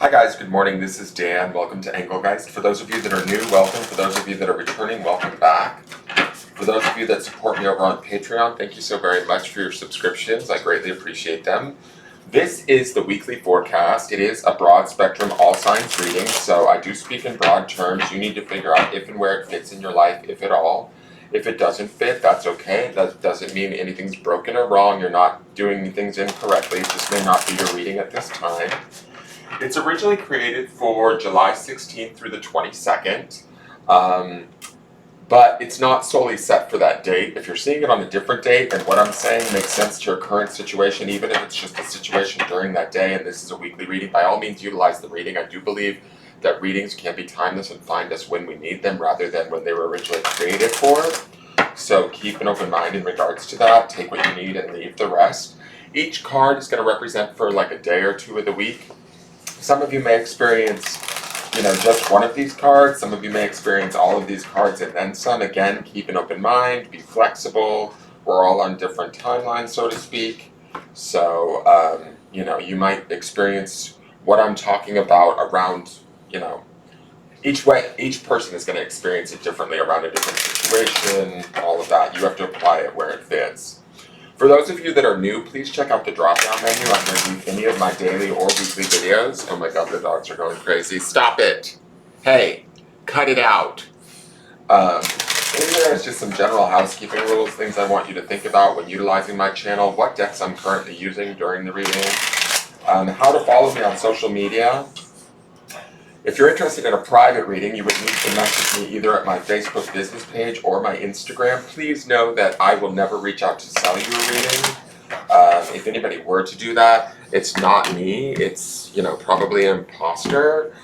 Hi guys, good morning. This is Dan. Welcome to Engelgeist. For those of you that are new, welcome. For those of you that are returning, welcome back. For those of you that support me over on Patreon, thank you so very much for your subscriptions. I greatly appreciate them. This is the weekly forecast. It is a broad spectrum all signs reading, so I do speak in broad terms. You need to figure out if and where it fits in your life, if at all. If it doesn't fit, that's okay. That doesn't mean anything's broken or wrong. You're not doing things incorrectly. It just may not be your reading at this time. It's originally created for July 16th through the 22nd, but it's not solely set for that date. If you're seeing it on a different date, then what I'm saying makes sense to your current situation, even if it's just a situation during that day, and this is a weekly reading. By all means, utilize the reading. I do believe that readings can be timeless and find us when we need them rather than when they were originally created for. So keep an open mind in regards to that. Take what you need and leave the rest. Each card is going to represent for like a day or two of the week. Some of you may experience, just one of these cards. Some of you may experience all of these cards and then some. Again, keep an open mind, be flexible. We're all on different timelines, so to speak. So, you might experience what I'm talking about around, each person is going to experience it differently around a different situation, all of that. You have to apply it where it fits. For those of you that are new, please check out the drop-down menu underneath any of my daily or weekly videos. Oh my god, the dogs are going crazy. Stop it! Hey, cut it out. In there is just some general housekeeping rules, things I want you to think about when utilizing my channel, what decks I'm currently using during the reading, how to follow me on social media. If you're interested in a private reading, you would need to message me either at my Facebook business page or my Instagram. Please know that I will never reach out to sell you a reading. If anybody were to do that, it's not me. It's, probably an imposter.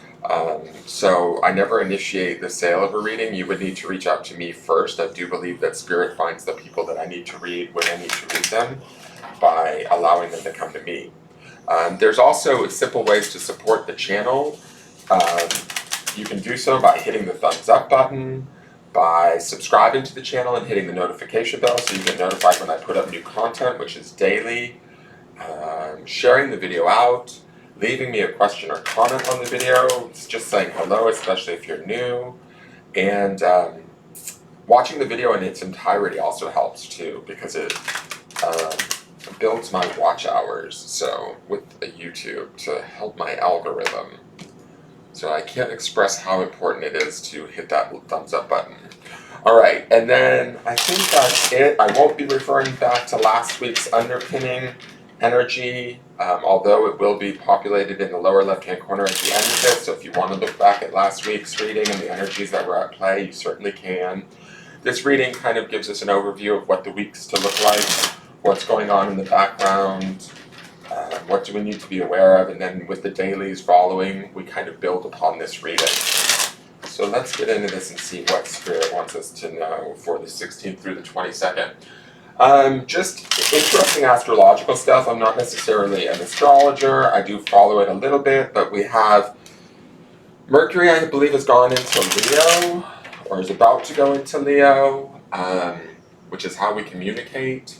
So I never initiate the sale of a reading. You would need to reach out to me first. I do believe that Spirit finds the people that I need to read when I need to read them by allowing them to come to me. There's also simple ways to support the channel. You can do so by hitting the thumbs up button, by subscribing to the channel and hitting the notification bell so you get notified when I put up new content, which is daily, sharing the video out, leaving me a question or comment on the video, just saying hello, especially if you're new, and watching the video in its entirety also helps too, because it builds my watch hours, so with YouTube to help my algorithm. So I can't express how important it is to hit that thumbs up button. Alright, and then I think that's it. I won't be referring back to last week's underpinning energy, although it will be populated in the lower left-hand corner at the end of this. So if you want to look back at last week's reading and the energies that were at play, you certainly can. This reading kind of gives us an overview of what the week's to look like, what's going on in the background, what do we need to be aware of, and then with the dailies following, we kind of build upon this reading. So let's get into this and see what Spirit wants us to know for the 16th through the 22nd. Just interesting astrological stuff. I'm not necessarily an astrologer. I do follow it a little bit, but we have Mercury, I believe, has gone into Leo, or is about to go into Leo, which is how we communicate.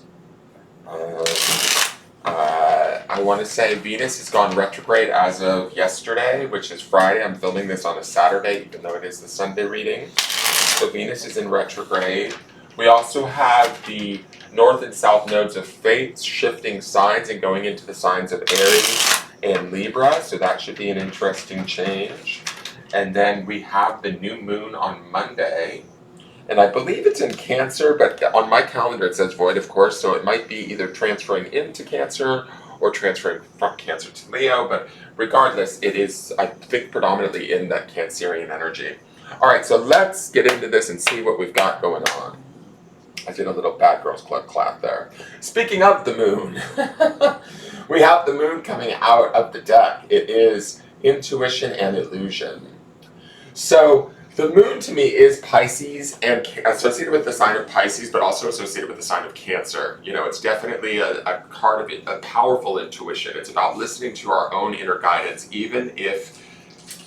I want to say Venus has gone retrograde as of yesterday, which is Friday. I'm filming this on a Saturday, even though it is the Sunday reading. So Venus is in retrograde. We also have the North and South nodes of Fate shifting signs and going into the signs of Aries and Libra, so that should be an interesting change. And then we have the new moon on Monday. And I believe it's in Cancer, but on my calendar it says void, of course, so it might be either transferring into Cancer or transferring from Cancer to Leo, but regardless, it is, I think, predominantly in that Cancerian energy. Alright, so let's get into this and see what we've got going on. I did a little Bad Girls Club clap there. Speaking of the moon, we have the moon coming out of the deck. It is intuition and illusion. So, the moon to me is Pisces and associated with the sign of Pisces, but also associated with the sign of Cancer. It's definitely a card of a powerful intuition. It's about listening to our own inner guidance, even if,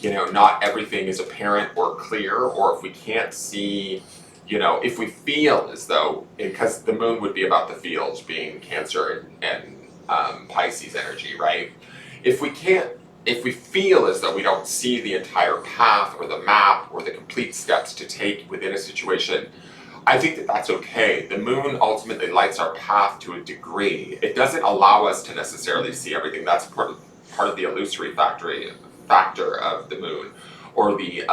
not everything is apparent or clear, or if we can't see, if we feel as though, because the moon would be about the feels, being Cancer and Pisces energy, right? If we can't if we feel as though we don't see the entire path or the map or the complete steps to take within a situation, I think that that's okay. The moon ultimately lights our path to a degree. It doesn't allow us to necessarily see everything. That's part of the illusory factor of the moon, or the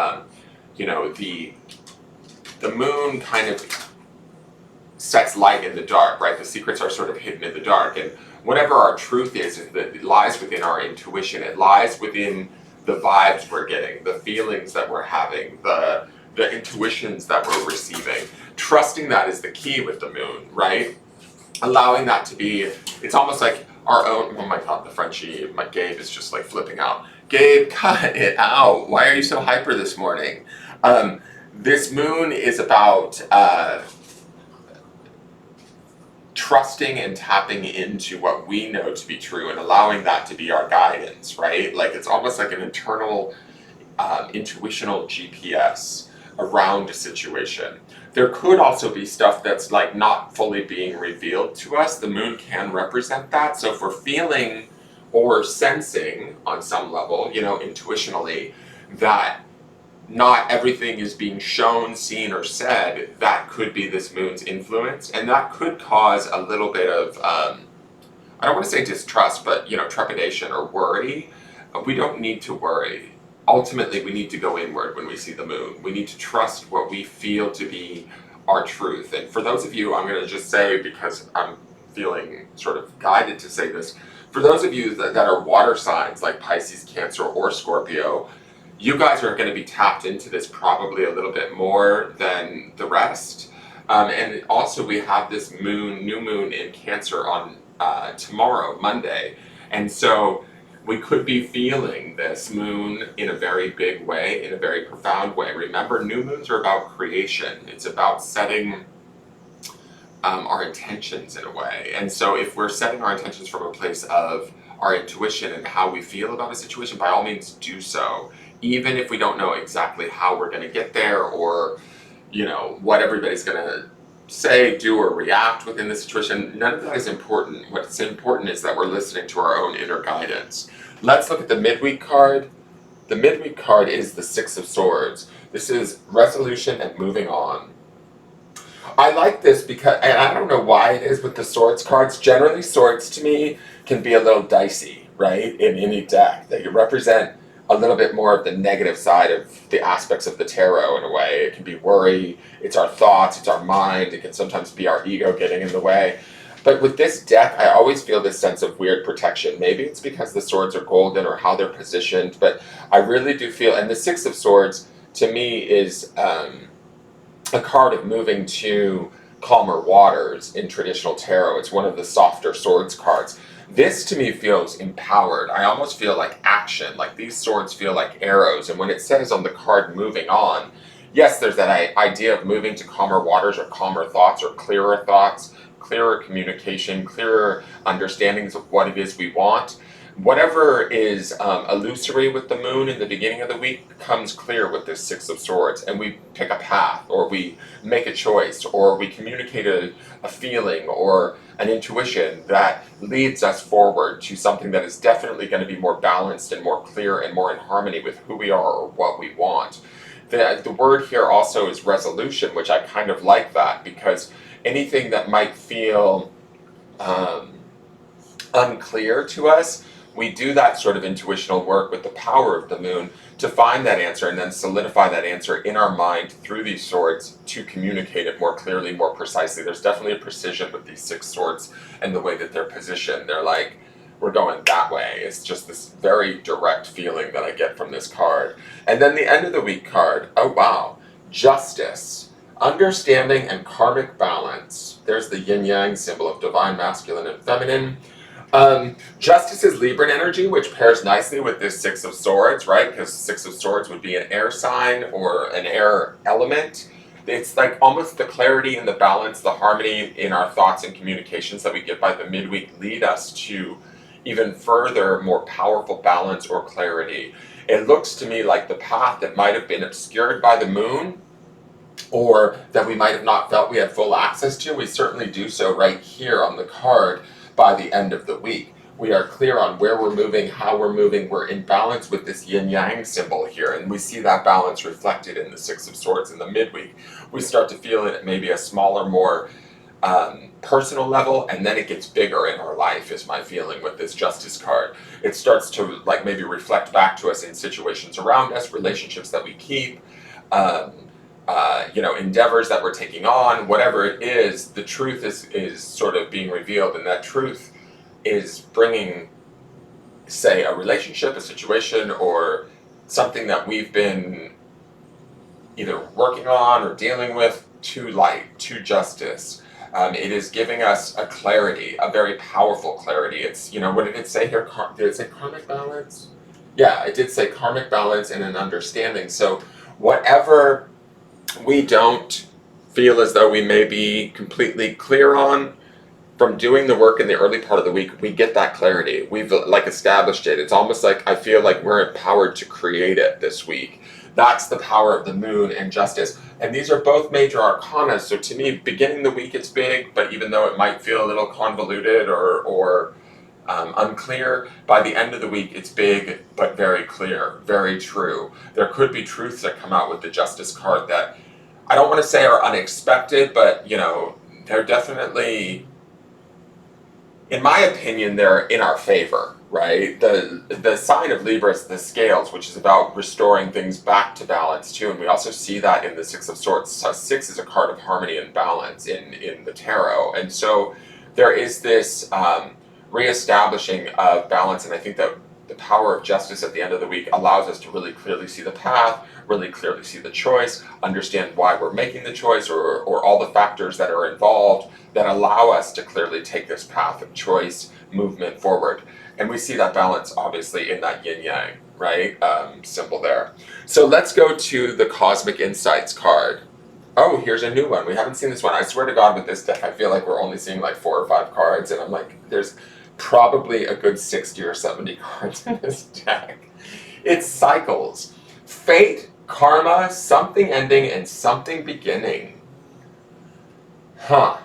the moon kind of sets light in the dark, right? The secrets are sort of hidden in the dark, and whatever our truth is that it lies within our intuition. It lies within the vibes we're getting, the feelings that we're having, the intuitions that we're receiving. Trusting that is the key with the moon, right? Allowing that to be, it's almost like our own, oh my God, the Frenchie, my Gabe is just like flipping out. Gabe, cut it out. Why are you so hyper this morning? This moon is about trusting and tapping into what we know to be true and allowing that to be our guidance, right? Like it's almost like an internal intuitional GPS around a situation. There could also be stuff that's like not fully being revealed to us. The moon can represent that. So if we're feeling or sensing on some level, intuitionally, that not everything is being shown, seen, or said, that could be this moon's influence. And that could cause a little bit of, I don't want to say distrust, but, trepidation or worry. We don't need to worry. Ultimately, we need to go inward when we see the moon. We need to trust what we feel to be our truth. And for those of you, I'm going to just say, because I'm feeling sort of guided to say this, for those of you that are water signs like Pisces, Cancer, or Scorpio, you guys are going to be tapped into this probably a little bit more than the rest. And also we have this new moon in Cancer on tomorrow, Monday. And so we could be feeling this moon in a very big way, in a very profound way. Remember, new moons are about creation. It's about setting our intentions in a way. And so if we're setting our intentions from a place of our intuition and how we feel about a situation, by all means do so. Even if we don't know exactly how we're going to get there, or, what everybody's going to say, do, or react within the situation, none of that is important. What's important is that we're listening to our own inner guidance. Let's look at the midweek card. The midweek card is the Six of Swords. This is resolution and moving on. I like this because, and I don't know why it is with the swords cards, generally swords to me can be a little dicey, right, in any deck. They represent a little bit more of the negative side of the aspects of the tarot in a way. It can be worry, it's our thoughts, it's our mind, it can sometimes be our ego getting in the way. But with this deck, I always feel this sense of weird protection. Maybe it's because the swords are golden or how they're positioned, but I really do feel, and the Six of Swords to me is a card of moving to calmer waters in traditional tarot. It's one of the softer swords cards. This to me feels empowered. I almost feel like action, like these swords feel like arrows. And when it says on the card moving on, yes, there's that idea of moving to calmer waters or calmer thoughts or clearer thoughts, clearer communication, clearer understandings of what it is we want. Whatever is illusory with the moon in the beginning of the week becomes clear with this Six of Swords, and we pick a path, or we make a choice, or we communicate a feeling or an intuition that leads us forward to something that is definitely going to be more balanced and more clear and more in harmony with who we are or what we want. The word here also is resolution, which I kind of like that, because anything that might feel unclear to us, we do that sort of intuitional work with the power of the moon to find that answer and then solidify that answer in our mind through these swords to communicate it more clearly, more precisely. There's definitely a precision with these six swords and the way that they're positioned. They're like, we're going that way. It's just this very direct feeling that I get from this card. And then the end of the week card, oh wow, justice, understanding and karmic balance. There's the yin-yang symbol of divine masculine and feminine. Justice is Libran energy, which pairs nicely with this Six of Swords, right? Because Six of Swords would be an air sign or an air element. It's like almost the clarity and the balance, the harmony in our thoughts and communications that we get by the midweek lead us to even further, more powerful balance or clarity. It looks to me like the path that might have been obscured by the moon, or that we might have not felt we had full access to, we certainly do so right here on the card by the end of the week. We are clear on where we're moving, how we're moving. We're in balance with this yin-yang symbol here, and we see that balance reflected in the Six of Swords in the midweek. We start to feel it at maybe a smaller, more personal level, and then it gets bigger in our life, is my feeling with this Justice card. It starts to like maybe reflect back to us in situations around us, relationships that we keep, endeavors that we're taking on, whatever it is. The truth is sort of being revealed, and that truth is bringing, say, a relationship, a situation, or something that we've been either working on or dealing with to light, to justice. It is giving us a clarity, a very powerful clarity. It's, what did it say here? Did it say karmic balance? Yeah, it did say karmic balance and an understanding. So whatever we don't feel as though we may be completely clear on, from doing the work in the early part of the week, we get that clarity. We've like established it. It's almost like I feel like we're empowered to create it this week. That's the power of the moon and justice. And these are both major arcana. So to me, beginning the week, it's big, but even though it might feel a little convoluted or unclear, by the end of the week, it's big, but very clear, very true. There could be truths that come out with the Justice card that I don't want to say are unexpected, but, they're definitely, in my opinion, they're in our favor, right? The sign of Libra is the scales, which is about restoring things back to balance too, and we also see that in the Six of Swords. So 6 is a card of harmony and balance in the tarot, and so there is this reestablishing of balance, and I think that the power of justice at the end of the week allows us to really clearly see the path, really clearly see the choice, understand why we're making the choice, or all the factors that are involved that allow us to clearly take this path of choice, movement forward. And we see that balance obviously in that yin-yang, right, symbol there. So let's go to the Cosmic Insights card. Oh, here's a new one. We haven't seen this one. I swear to God, with this deck, I feel like we're only seeing like 4 or 5 cards, and I'm like, there's probably a good 60 or 70 cards in this deck. It's cycles. Fate, karma, something ending, and something beginning. Huh.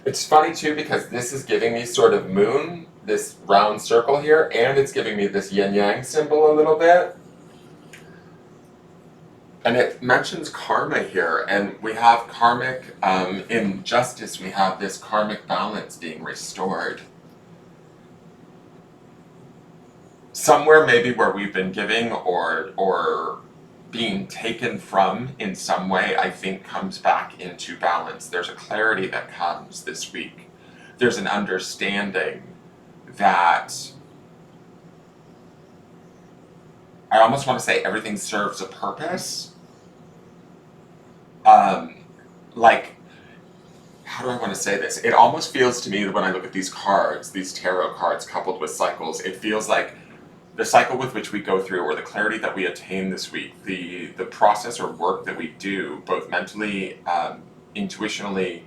It's funny too, because this is giving me sort of moon, this round circle here, and it's giving me this yin-yang symbol a little bit. And it mentions karma here, and we have karmic, in justice, we have this karmic balance being restored. Somewhere maybe where we've been giving or being taken from in some way, I think comes back into balance. There's a clarity that comes this week. There's an understanding that I almost want to say everything serves a purpose. Like, how do I want to say this? It almost feels to me that when I look at these cards, these tarot cards coupled with cycles, it feels like the cycle with which we go through, or the clarity that we attain this week, the process or work that we do, both mentally, intuitionally,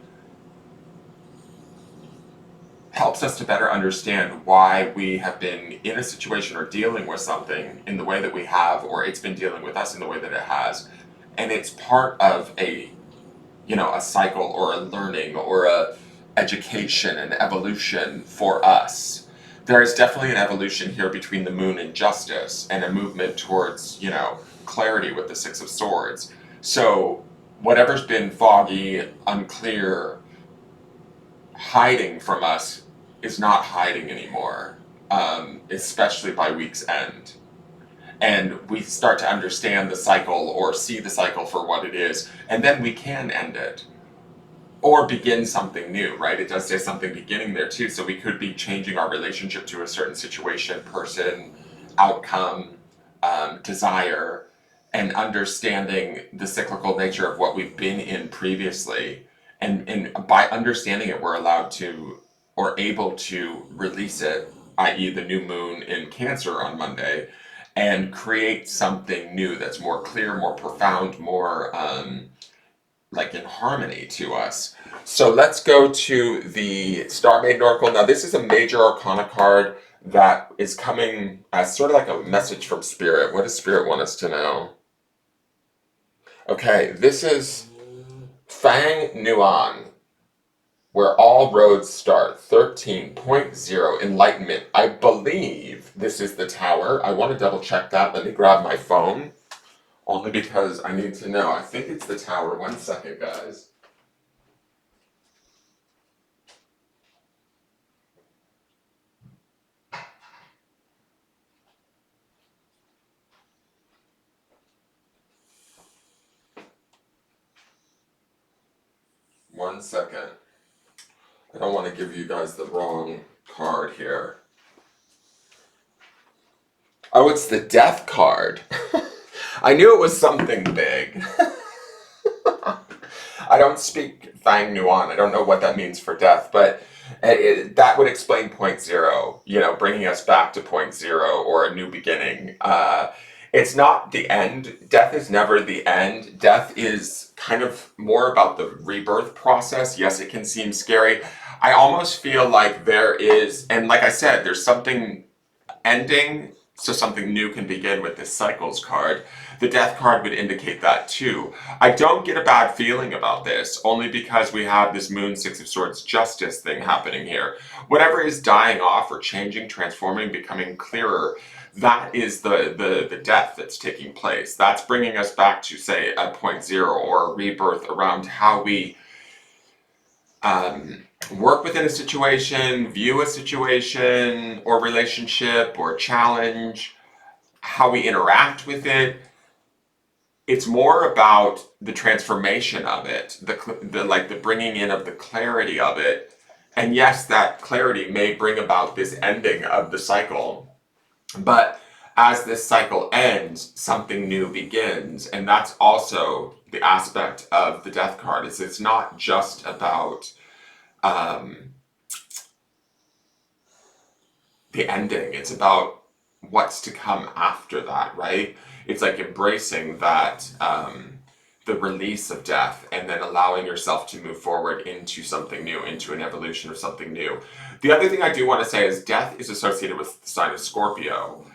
helps us to better understand why we have been in a situation or dealing with something in the way that we have, or it's been dealing with us in the way that it has. And it's part of a cycle or a learning or a education and evolution for us. There is definitely an evolution here between the moon and justice, and a movement towards, clarity with the Six of Swords. So whatever's been foggy, unclear, hiding from us is not hiding anymore, especially by week's end. And we start to understand the cycle or see the cycle for what it is, and then we can end it or begin something new, right? It does say something beginning there too, so we could be changing our relationship to a certain situation, person, outcome, desire, and understanding the cyclical nature of what we've been in previously. And by understanding it, we're allowed to, or able to, release it, i.e. the new moon in Cancer on Monday, and create something new that's more clear, more profound, more like in harmony to us. So let's go to the Star Maiden Oracle. Now this is a major arcana card that is coming as sort of like a message from Spirit. What does Spirit want us to know? Okay, this is Fang Nuan, where all roads start. 13.0, enlightenment. I believe this is the Tower. I want to double check that. Let me grab my phone, only because I need to know. I think it's the Tower. 1 second, guys. One second. I don't want to give you guys the wrong card here. Oh, it's the Death card. I knew it was something big. I don't speak Fang Nuan. I don't know what that means for death, but that would explain point zero, bringing us back to point zero or a new beginning. It's not the end. Death is never the end. Death is kind of more about the rebirth process. Yes, it can seem scary. I almost feel like there is, and like I said, there's something ending, so something new can begin with this cycles card. The death card would indicate that too. I don't get a bad feeling about this, only because we have this Moon Six of Swords justice thing happening here. Whatever is dying off or changing, transforming, becoming clearer, that is the death that's taking place. That's bringing us back to, say, a point zero or a rebirth around how we work within a situation, view a situation or relationship or challenge, how we interact with it. It's more about the transformation of it, the bringing in of the clarity of it. And yes, that clarity may bring about this ending of the cycle, but as this cycle ends, something new begins. And that's also the aspect of the death card, is it's not just about the ending. It's about what's to come after that, right? It's like embracing that, the release of death, and then allowing yourself to move forward into something new, into an evolution of something new. The other thing I do want to say is death is associated with the sign of Scorpio.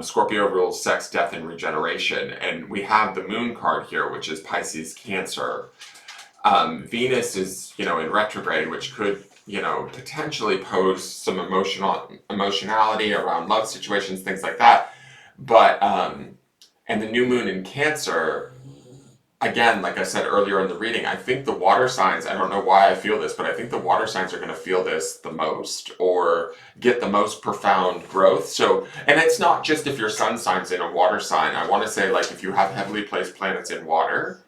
Scorpio rules sex, death, and regeneration. And we have the moon card here, which is Pisces, Cancer. Venus is, in retrograde, which could, potentially pose some emotionality around love situations, things like that. But, and the new moon in Cancer, again, like I said earlier in the reading, I think the water signs, I don't know why I feel this, but I think the water signs are going to feel this the most or get the most profound growth. So, and it's not just if your sun sign's in a water sign. I want to say, like, if you have heavily placed planets in water,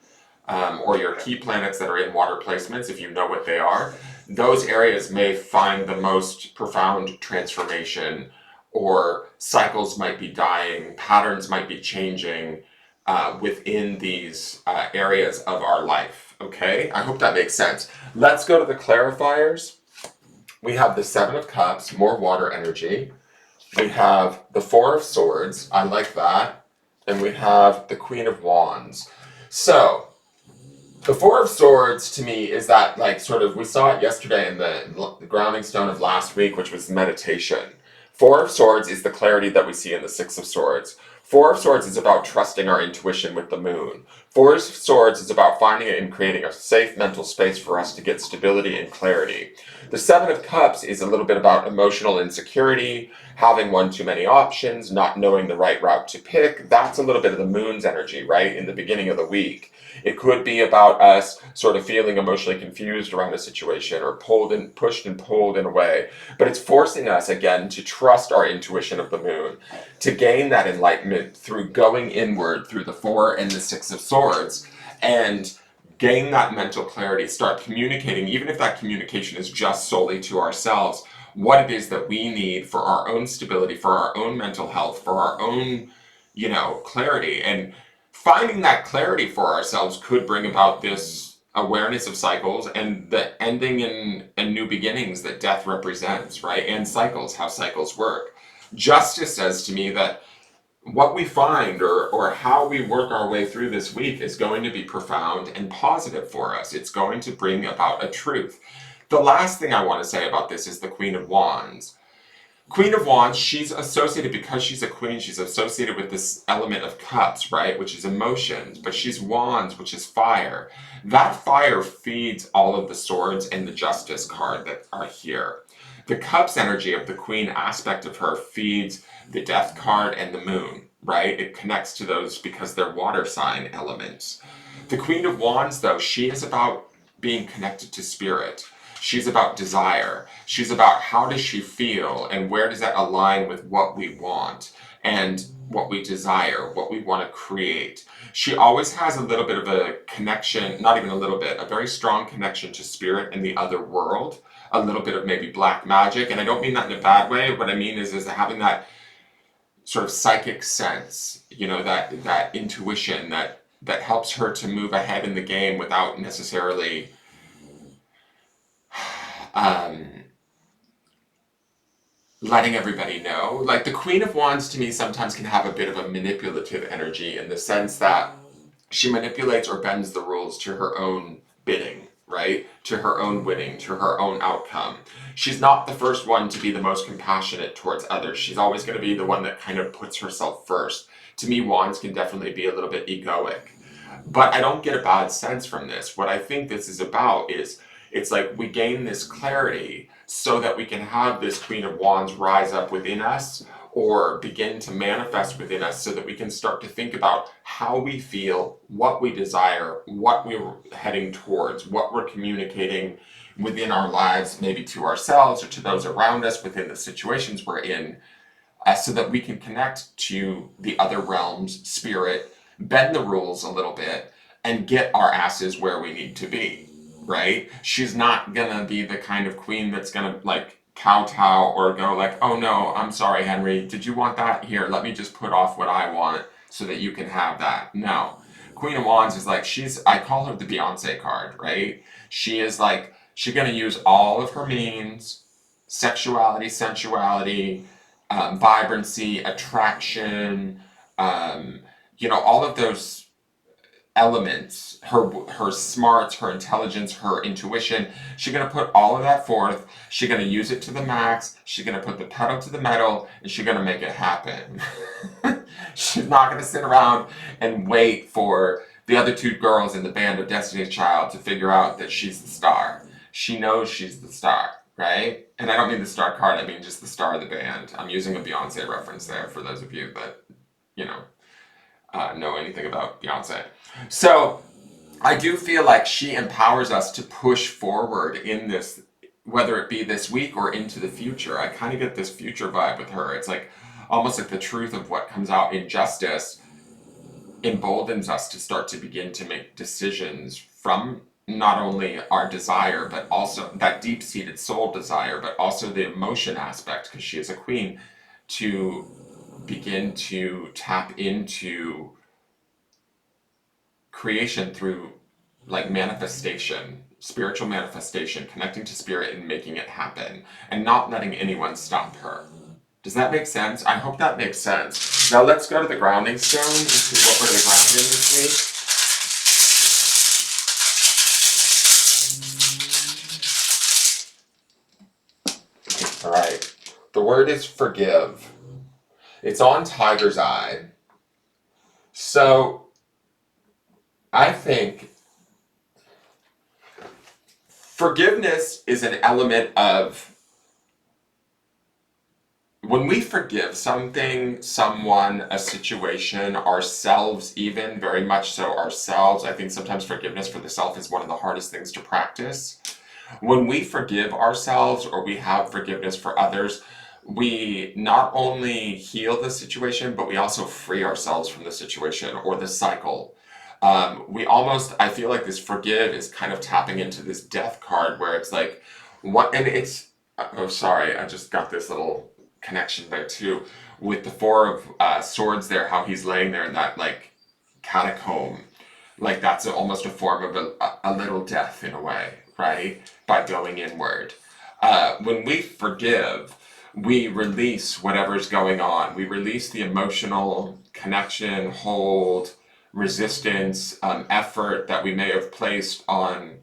or your key planets that are in water placements, if you know what they are, those areas may find the most profound transformation, or cycles might be dying, patterns might be changing within these areas of our life. Okay, I hope that makes sense. Let's go to the clarifiers. We have the Seven of Cups, more water energy. We have the Four of Swords, I like that. And we have the Queen of Wands. So, the Four of Swords to me is that, like, sort of, we saw it yesterday in the grounding stone of last week, which was meditation. Four of Swords is the clarity that we see in the Six of Swords. Four of Swords is about trusting our intuition with the moon. Four of Swords is about finding and creating a safe mental space for us to get stability and clarity. The Seven of Cups is a little bit about emotional insecurity, having one too many options, not knowing the right route to pick. That's a little bit of the moon's energy, right, in the beginning of the week. It could be about us sort of feeling emotionally confused around a situation, or pushed and pulled in a way. But it's forcing us, again, to trust our intuition of the moon, to gain that enlightenment through going inward through the Four and the Six of Swords, and gain that mental clarity, start communicating, even if that communication is just solely to ourselves, what it is that we need for our own stability, for our own mental health, for our own, clarity. And finding that clarity for ourselves could bring about this awareness of cycles and the ending and new beginnings that death represents, right? And cycles, how cycles work. Justice says to me that what we find or how we work our way through this week is going to be profound and positive for us. It's going to bring about a truth. The last thing I want to say about this is the Queen of Wands. Queen of Wands, she's associated, because she's a queen, she's associated with this element of cups, right? Which is emotions, but she's wands, which is fire. That fire feeds all of the swords and the justice card that are here. The cups energy of the queen aspect of her feeds the death card and the moon, right? It connects to those because they're water sign elements. The Queen of Wands, though, she is about being connected to spirit. She's about desire. She's about how does she feel and where does that align with what we want and what we desire, what we want to create. She always has a little bit of a connection, not even a little bit, a very strong connection to spirit and the other world, a little bit of maybe black magic. And I don't mean that in a bad way. What I mean is having that sort of psychic sense, you know, that intuition that helps her to move ahead in the game without necessarily um, letting everybody know. Like the Queen of Wands to me sometimes can have a bit of a manipulative energy in the sense that she manipulates or bends the rules to her own bidding, right? To her own winning, to her own outcome. She's not the first one to be the most compassionate towards others. She's always going to be the one that kind of puts herself first. To me, Wands can definitely be a little bit egoic. But I don't get a bad sense from this. What I think this is about is it's like we gain this clarity so that we can have this Queen of Wands rise up within us or begin to manifest within us so that we can start to think about how we feel, what we desire, what we're heading towards, what we're communicating within our lives, maybe to ourselves or to those around us within the situations we're in, so that we can connect to the other realms, spirit, bend the rules a little bit, and get our asses where we need to be, right? She's not gonna be the kind of queen that's gonna like kowtow or go like, oh no, I'm sorry, Henry, did you want that? Here, let me just put off what I want so that you can have that. No. Queen of Wands is like, I call her the Beyonce card, right? She is like, she's gonna use all of her means, sexuality, sensuality, vibrancy, attraction, you know, all of those elements, her smarts, her intelligence, her intuition. She's gonna put all of that forth. She's gonna use it to the max. She's gonna put the pedal to the metal, and she's gonna make it happen. She's not gonna sit around and wait for the other two girls in the band of Destiny's Child to figure out that she's the star. She knows she's the star, right? And I don't mean the star card, I mean just the star of the band. I'm using a Beyonce reference there for those of you that, you know anything about Beyonce. So I do feel like she empowers us to push forward in this, whether it be this week or into the future. I kind of get this future vibe with her. It's like almost like the truth of what comes out in justice emboldens us to start to begin to make decisions from not only our desire, but also that deep-seated soul desire, but also the emotion aspect, because she is a queen, to begin to tap into creation through like manifestation, spiritual manifestation, connecting to spirit and making it happen, and not letting anyone stop her. Does that make sense? I hope that makes sense. Now let's go to the grounding stone and see what we're going to ground in this week. All right. The word is forgive. It's on Tiger's Eye. So I think forgiveness is an element of when we forgive something, someone, a situation, ourselves, even very much so ourselves. I think sometimes forgiveness for the self is one of the hardest things to practice. When we forgive ourselves or we have forgiveness for others, we not only heal the situation, but we also free ourselves from the situation or the cycle. I feel like this forgive is kind of tapping into this death card where it's like, what, and it's, oh, sorry, I just got this little connection there too, with the Four of Swords there, how he's laying there in that like catacomb. Like that's almost a form of a little death in a way, right? By going inward. When we forgive, we release whatever's going on. We release the emotional connection, hold, resistance, effort that we may have placed on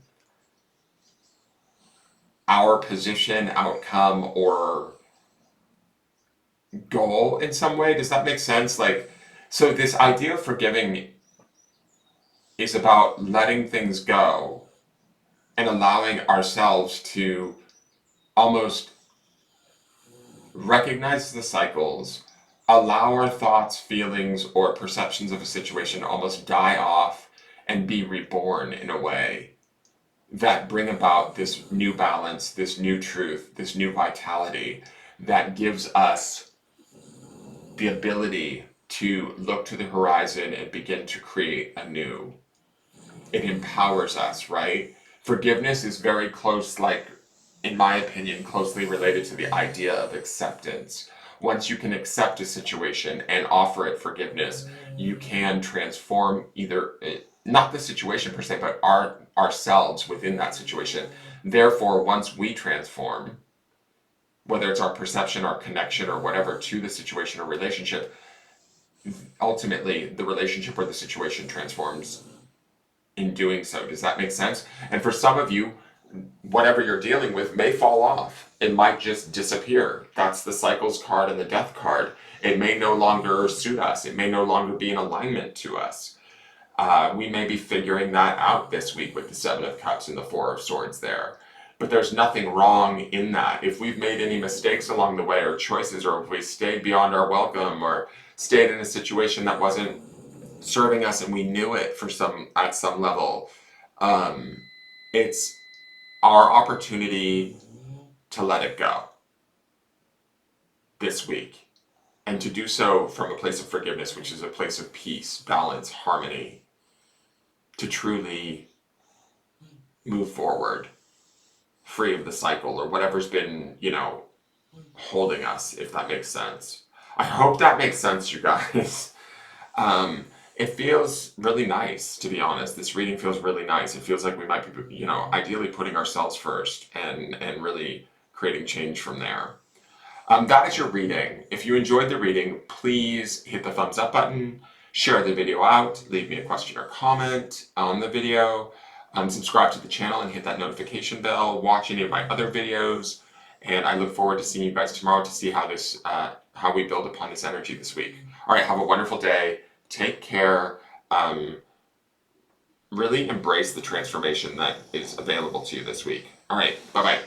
our position, outcome, or goal in some way. Does that make sense? Like, so this idea of forgiving is about letting things go and allowing ourselves to almost recognize the cycles, allow our thoughts, feelings, or perceptions of a situation to almost die off and be reborn in a way that bring about this new balance, this new truth, this new vitality that gives us the ability to look to the horizon and begin to create anew. It empowers us, right? Forgiveness is very close, like, in my opinion, closely related to the idea of acceptance. Once you can accept a situation and offer it forgiveness, you can transform either, not the situation per se, but ourselves within that situation. Therefore, once we transform, whether it's our perception, our connection, or whatever to the situation or relationship, ultimately the relationship or the situation transforms in doing so. Does that make sense? And for some of you, whatever you're dealing with may fall off. It might just disappear. That's the cycles card and the death card. It may no longer suit us. It may no longer be in alignment to us. We may be figuring that out this week with the Seven of Cups and the Four of Swords there. But there's nothing wrong in that. If we've made any mistakes along the way or choices, or if we stayed beyond our welcome or stayed in a situation that wasn't serving us and we knew it at some level, it's our opportunity to let it go this week, and to do so from a place of forgiveness, which is a place of peace, balance, harmony, to truly move forward, free of the cycle or whatever's been, holding us, if that makes sense. I hope that makes sense, you guys. It feels really nice, to be honest. This reading feels really nice. It feels like we might be, ideally putting ourselves first and really creating change from there. That is your reading. If you enjoyed the reading, please hit the thumbs up button, share the video out, leave me a question or comment on the video, subscribe to the channel and hit that notification bell, watch any of my other videos, and I look forward to seeing you guys tomorrow to see how we build upon this energy this week. All right, have a wonderful day. Take care. Really embrace the transformation that is available to you this week. All right, bye-bye.